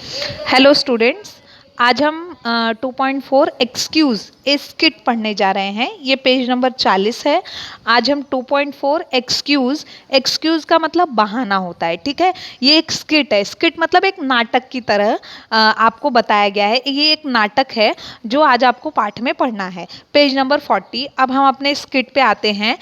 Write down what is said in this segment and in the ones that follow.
Hello students, आज हम 2.4 excuse ए skit पढ़ने जा रहे हैं। ये पेज नंबर 40 है। आज हम 2.4 एक्सक्यूज़ का मतलब बहाना होता है, ठीक है। ये एक स्किट है। स्किट मतलब एक नाटक की तरह आपको बताया गया है। ये एक नाटक है जो आज आपको पाठ में पढ़ना है। Page number 40। अब हम अपने स्किट पे आते हैं।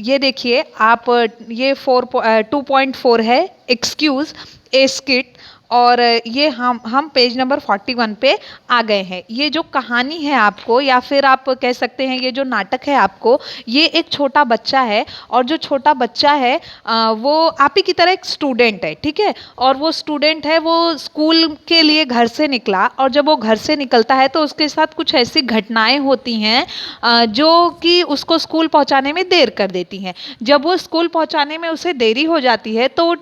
ये देखिए आप, ये 2.4 है एक्सक्यूज़ ए स्किट, और ये हम पेज नंबर 41 पे आ गए हैं। ये जो कहानी है आपको, या फिर आप कह सकते हैं ये जो नाटक है आपको, ये एक छोटा बच्चा है। और जो छोटा बच्चा है वो आप ही की तरह एक स्टूडेंट है, ठीक है। और वो स्टूडेंट है, वो स्कूल के लिए घर से निकला, और जब वो घर से निकलता है तो उसके साथ कुछ ऐसी घटनाएं होती हैं जो कि उसको स्कूल पहुंचाने में देर कर देती हैं। जब वो स्कूल पहुंचाने में उसे देरी हो जाती है तो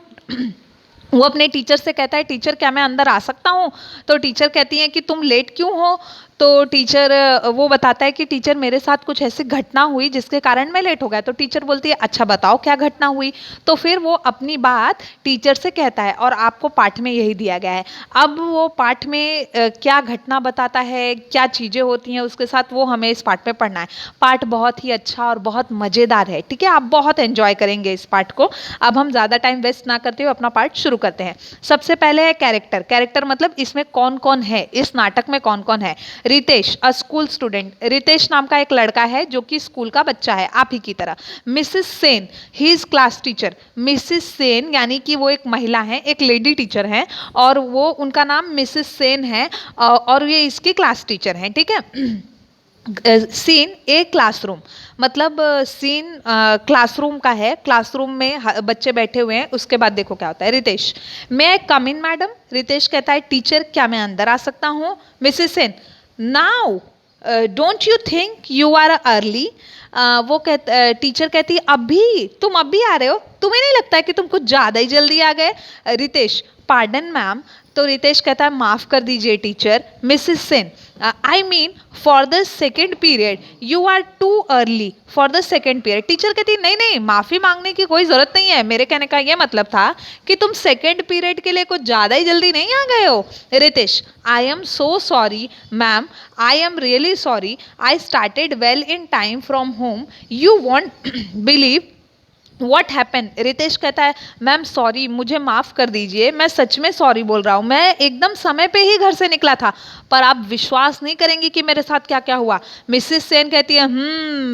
वो अपने टीचर से कहता है, टीचर क्या मैं अंदर आ सकता हूँ? तो टीचर कहती हैं कि तुम लेट क्यों हो? तो टीचर वो बताता है कि टीचर मेरे साथ कुछ ऐसी घटना हुई जिसके कारण मैं लेट हो गया। तो टीचर बोलती है अच्छा बताओ क्या घटना हुई। तो फिर वो अपनी बात टीचर से कहता है, और आपको पाठ में यही दिया गया है। अब वो पाठ में क्या घटना बताता है, क्या चीज़ें होती हैं उसके साथ, वो हमें इस पाठ में पढ़ना है। पाठ बहुत ही अच्छा और बहुत मज़ेदार है, ठीक है। आप बहुत एंजॉय करेंगे इस पाठ को। अब हम ज़्यादा टाइम वेस्ट ना करते हुए अपना पाठ शुरू करते हैं। सबसे पहले है कैरेक्टर। कैरेक्टर मतलब इसमें कौन कौन है, इस नाटक में कौन कौन है। Ritesh, a school student. Ritesh नाम का एक लड़का है जो कि स्कूल का बच्चा है, आप ही की तरह। Mrs Sen, he is class teacher. Mrs Sen यानी कि वो एक महिला है, एक लेडी टीचर है, और वो उनका नाम मिसेस सेन है, और ये इसकी क्लास टीचर हैं, ठीक है। सीन ए क्लासरूम, मतलब सीन क्लासरूम का है। क्लासरूम में बच्चे बैठे हुए हैं। उसके बाद देखो क्या होता है। रितेश, मैं आई कम इन मैडम? रितेश कहता है टीचर क्या मैं अंदर आ सकता हूँ? Mrs Sen, now don't you think you are early? Teacher कहती है अभी, तुम अभी आ रहे हो? तुम्हें नहीं लगता है कि तुम कुछ ज़्यादा ही जल्दी आ गए? Ritesh, pardon ma'am. तो रितेश कहता है माफ़ कर दीजिए teacher. Mrs Sen, I mean for the second period you are too early for the second period. Teacher कहती नहीं नहीं, माफ़ी मांगने की कोई ज़रूरत नहीं है। मेरे कहने का ये मतलब था कि तुम सेकेंड पीरियड के लिए कुछ ज़्यादा ही जल्दी नहीं आ गए हो। Ritesh, I am so sorry ma'am, I am really sorry, I started well in time from home, you won't believe what happen. Ritesh कहता है मैम सॉरी, मुझे माफ़ कर दीजिए, मैं सच में सॉरी बोल रहा हूँ, मैं एकदम समय पे ही घर से निकला था, पर आप विश्वास नहीं करेंगी कि मेरे साथ क्या क्या हुआ। मिसेस सेन कहती है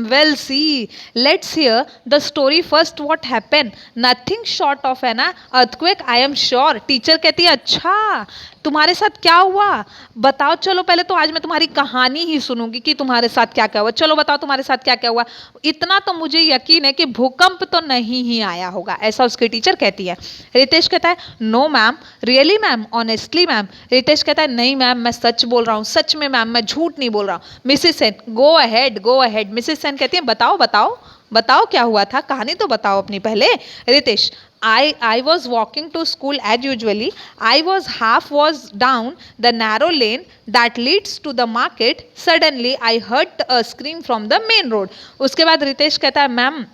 well see, let's hear the story first, what happen? Nothing short of an earthquake, I am sure. Teacher कहती है अच्छा तुम्हारे साथ क्या हुआ, बताओ। चलो पहले तो आज मैं तुम्हारी कहानी ही सुनूंगी कि तुम्हारे साथ क्या क्या हुआ। चलो बताओ तुम्हारे साथ क्या क्या हुआ। इतना तो मुझे यकीन है कि भूकंप तो नहीं ही आया होगा, ऐसा उसकी टीचर कहती है। रितेश कहता है no ma'am, really ma'am, honestly ma'am. Ritesh कहता है नहीं मैम, मैं सच बोल रहा हूँ, सच में मैम, मैं झूठ नहीं बोल रहा हूँ। Mrs Sen, go ahead go ahead. Mrs Sen कहती है बताओ बताओ बताओ क्या हुआ था, कहानी तो बताओ अपनी पहले। Ritesh, I was walking to school as usually. I was down the narrow lane that leads to the market. Suddenly I heard a scream from the main road. उसके बाद रितेश कहता है मैम,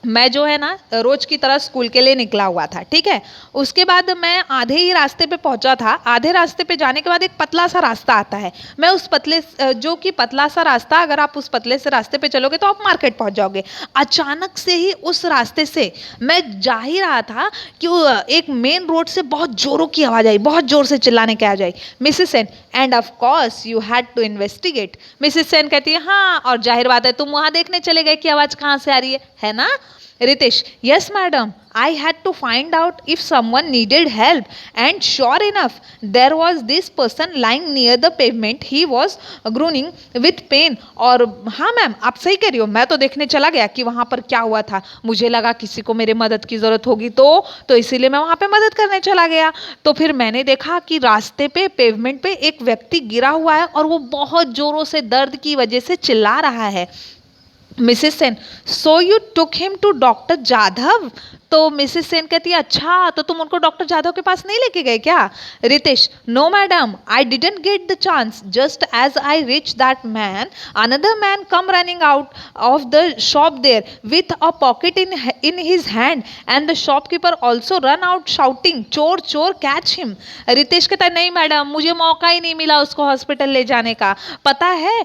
मैं जो है ना रोज की तरह स्कूल के लिए निकला हुआ था, ठीक है। उसके बाद मैं आधे ही रास्ते पे पहुंचा था। आधे रास्ते पे जाने के बाद एक पतला सा रास्ता आता है। मैं उस पतले, जो कि पतला सा रास्ता, अगर आप उस पतले से रास्ते पे चलोगे तो आप मार्केट पहुंच जाओगे। अचानक से ही उस रास्ते से मैं जा ही रहा था कि एक मेन रोड से बहुत जोरों की आवाज़ आई, बहुत जोर से चिल्लाने की आवाज़ आई। Mrs Sen, and of course you had to investigate. Mrs Sen कहती है हाँ, और जाहिर बात है तुम वहाँ देखने चले गए कि आवाज़ कहाँ से आ रही है ना। Ritesh, yes madam, I had to find out if someone needed help, and sure enough there was this person lying near the pavement. He was groaning with pain. और हाँ मैम आप सही कह रही हो, मैं तो देखने चला गया कि वहाँ पर क्या हुआ था। मुझे लगा किसी को मेरे मदद की ज़रूरत होगी, तो इसीलिए मैं वहाँ पे मदद करने चला गया। तो फिर मैंने देखा कि रास्ते पे पेवमेंट पे एक व्यक्ति गिरा हुआ है, और वो बहुत ज़ोरों से दर्द की वजह से चिल्ला रहा है। Mrs Sen, so you took him to doctor Jadhav? तो मिसेस सेन कहती है अच्छा तो तुम उनको डॉक्टर जाधव के पास नहीं लेके गए क्या? Ritesh, no madam, I didn't get the chance. Just as I reach that man, another man come running out of the shop there with a pocket in his hand, and the shopkeeper also run out shouting, चोर चोर, catch him. Ritesh कहता है नहीं madam, मुझे मौका ही नहीं मिला उसको हॉस्पिटल ले जाने का. पता है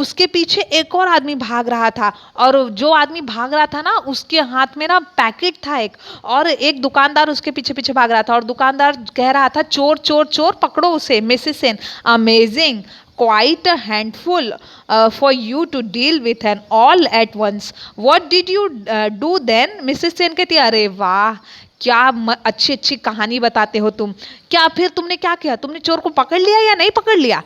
उसके पीछे एक और आदमी भाग रहा था, और जो आदमी भाग रहा था ना उसके हाथ में ना पैकेट था एक, और एक दुकानदार उसके पीछे पीछे भाग रहा था, और दुकानदार कह रहा था चोर चोर चोर, पकड़ो उसे. Mrs Sen, amazing, quite a handful for you to deal with and all at once. What did you do then? Mrs Sen कहती है अरे वाह, क्या अच्छी अच्छी कहानी बताते हो तुम. क्या फिर तुमने क्या किया? तुमने चोर को पकड़ लिया या नहीं पकड़ लिया?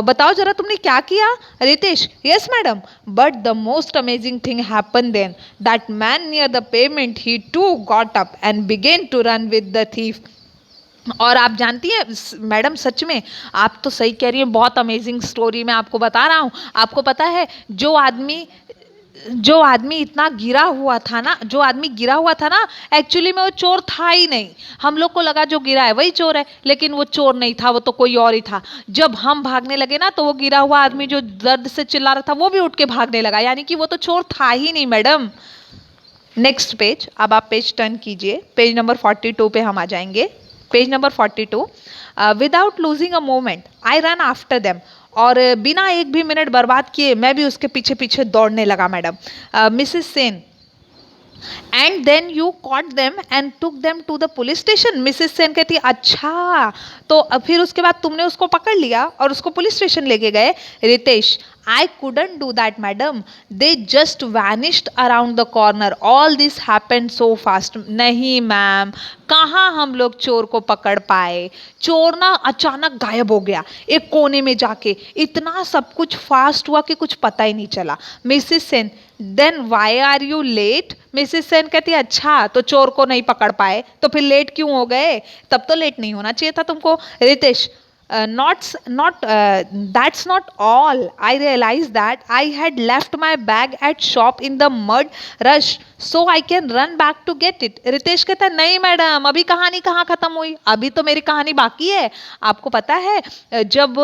बताओ जरा तुमने क्या किया? Ritesh, yes madam, but the most amazing thing happen then. That man near the payment, he too got up and began to run with the thief. और आप जानती हैं मैडम, सच में आप तो सही कह रही हैं, बहुत अमेजिंग स्टोरी मैं आपको बता रहा हूँ. आपको पता है जो आदमी इतना गिरा हुआ था ना, एक्चुअली में वो चोर था ही नहीं. हम लोग को लगा जो गिरा है वही चोर है, लेकिन वो चोर नहीं था, वो तो कोई और ही था. जब हम भागने लगे ना तो वो गिरा हुआ आदमी जो दर्द से चिल्ला रहा था वो भी उठ के भागने लगा, यानी कि वो तो चोर था ही नहीं मैडम. नेक्स्ट पेज, अब आप पेज टर्न कीजिए, पेज नंबर 42 पे हम आ जाएंगे. Page number 42. Without losing a moment I run after them. और बिना एक भी मिनट बर्बाद किए मैं भी उसके पीछे पीछे दौड़ने लगा madam. Mrs Sen, and then you caught them and took them to the police station. Mrs Sen कहती है अच्छा तो फिर उसके बाद तुमने उसको पकड़ लिया और उसको पुलिस स्टेशन लेके गए. Ritesh, I couldn't do that, madam. They just vanished around the corner. All this happened so fast. नहीं मैम, कहाँ हम लोग चोर को पकड़ पाए. चोर ना अचानक गायब हो गया एक कोने में जाके. इतना सब कुछ फास्ट हुआ कि कुछ पता ही नहीं चला. Mrs Sen, then why are you late. Mrs Sen कहती है अच्छा तो चोर को नहीं पकड़ पाए तो फिर लेट क्यों हो गए? तब तो लेट नहीं होना चाहिए था तुमको. Ritesh, that's not all. I realized that I had left my bag at shop in the mud rush, so I can run back to get it. Ritesh कहता है नहीं मैडम, अभी कहानी कहाँ खत्म हुई, अभी तो मेरी कहानी बाकी है. आपको पता है जब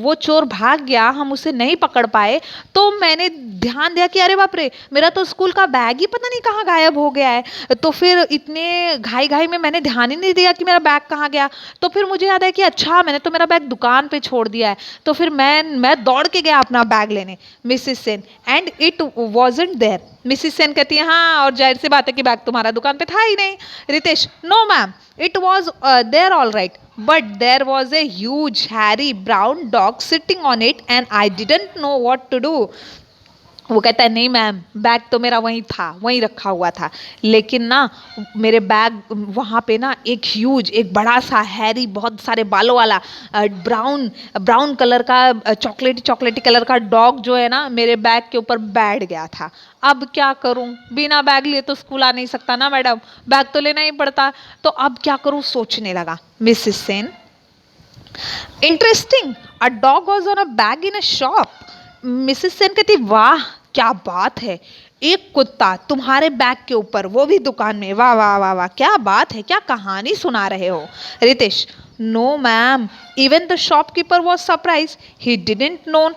वो चोर भाग गया, हम उसे नहीं पकड़ पाए, तो मैंने ध्यान दिया कि अरे बाप रे, मेरा तो स्कूल का बैग ही पता नहीं कहाँ गायब हो गया है. तो फिर इतने घाई घाई में मैंने ध्यान ही नहीं दिया कि मेरा बैग कहाँ गया. तो फिर मुझे याद है कि अच्छा मैंने तो मेरा बैग दुकान पे छोड़ दिया है. तो फिर मैं दौड़ के गया अपना बैग लेने. Mrs Sen, and it wasn't there. Mrs Sen कहती है हाँ, और जाहिर सी बात है कि बैग तुम्हारा दुकान पे था ही नहीं. Ritesh, no ma'am, it was there all right, but there was a huge hairy brown dog sitting on it and I didn't know what to do. वो कहता है नहीं मैम, बैग तो मेरा वहीं था, वहीं रखा हुआ था, लेकिन ना मेरे बैग वहाँ पे ना एक ह्यूज, एक बड़ा सा हैरी, बहुत सारे बालों वाला ब्राउन कलर का, चॉकलेटी कलर का डॉग जो है ना मेरे बैग के ऊपर बैठ गया था. अब क्या करूं, बिना बैग लिए तो स्कूल आ नहीं सकता ना मैडम, बैग तो लेना ही पड़ता. तो अब क्या करूं सोचने लगा. Mrs Sen, interesting, a dog was on a bag in a shop. Mrs Sen कहती वाह क्या बात है, एक कुत्ता तुम्हारे बैग के ऊपर, वो भी दुकान में, वाह वाह वाह वाह, क्या बात है, क्या कहानी सुना रहे हो. Ritesh, no ma'am, even the shopkeeper was surprised. He didn't know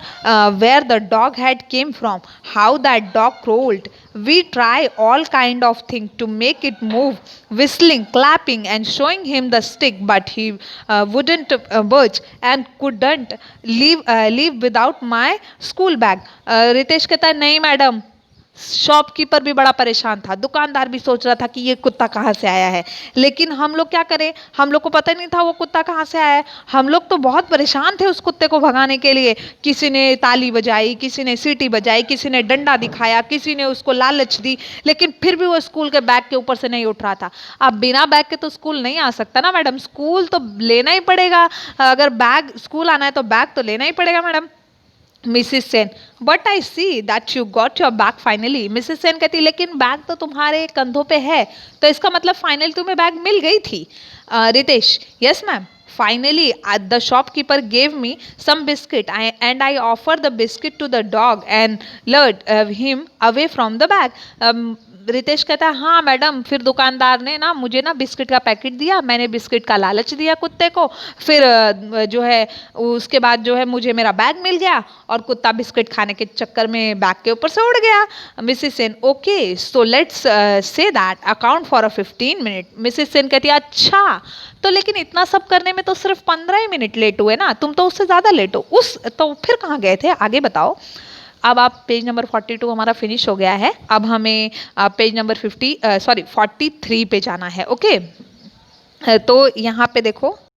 where the dog had came from, how that dog growled. We try all kind of thing to make it move, whistling, clapping and showing him the stick, but he wouldn't budge and couldn't leave without my school bag. Ritesh कहता है नहीं madam, shopkeeper भी बड़ा परेशान था, दुकानदार भी सोच रहा था कि ये कुत्ता कहाँ से आया है, लेकिन हम लोग क्या करें, हम लोग को पता नहीं था वो कुत्ता कहाँ से आया है. हम लोग तो बहुत परेशान थे उस कुत्ते को भगाने के लिए. किसी ने ताली बजाई, किसी ने सीटी बजाई, किसी ने डंडा दिखाया, किसी ने उसको लालच दी, लेकिन फिर भी वो स्कूल के बैग के ऊपर से नहीं उठ रहा था. अब बिना बैग के तो स्कूल नहीं आ सकता ना मैडम, स्कूल तो लेना ही पड़ेगा. अगर बैग स्कूल आना है तो बैग तो लेना ही पड़ेगा madam. Mrs Sen, but I see that you got your bag finally. Mrs Sen कहती लेकिन बैग तो तुम्हारे कंधों पे है, तो इसका मतलब फाइनली तुम्हें बैग मिल गई थी. Ritesh, yes ma'am, finally the shopkeeper gave me some biscuit and I offered the biscuit to the dog and lured him away from the bag. Ritesh कहता है हाँ मैडम, फिर दुकानदार ने ना मुझे ना बिस्किट का पैकेट दिया, मैंने बिस्किट का लालच दिया कुत्ते को, फिर जो है उसके बाद जो है मुझे मेरा बैग मिल गया और कुत्ता बिस्किट खाने के चक्कर में बैग के ऊपर से उड़ गया। Mrs Sen okay so let's say that account for a 15 minute. Mrs Sen कहती है अच्छा, तो लेकिन इतना सब करने में तो सिर्फ 15 ही मिनट लेट हुए ना, तुम तो उससे ज़्यादा लेट हो। उस तो फिर कहाँ गए थे, आगे बताओ। अब आप पेज नंबर 42 हमारा फिनिश हो गया है। अब हमें पेज नंबर 43 पे जाना है। ओके, तो यहाँ पे देखो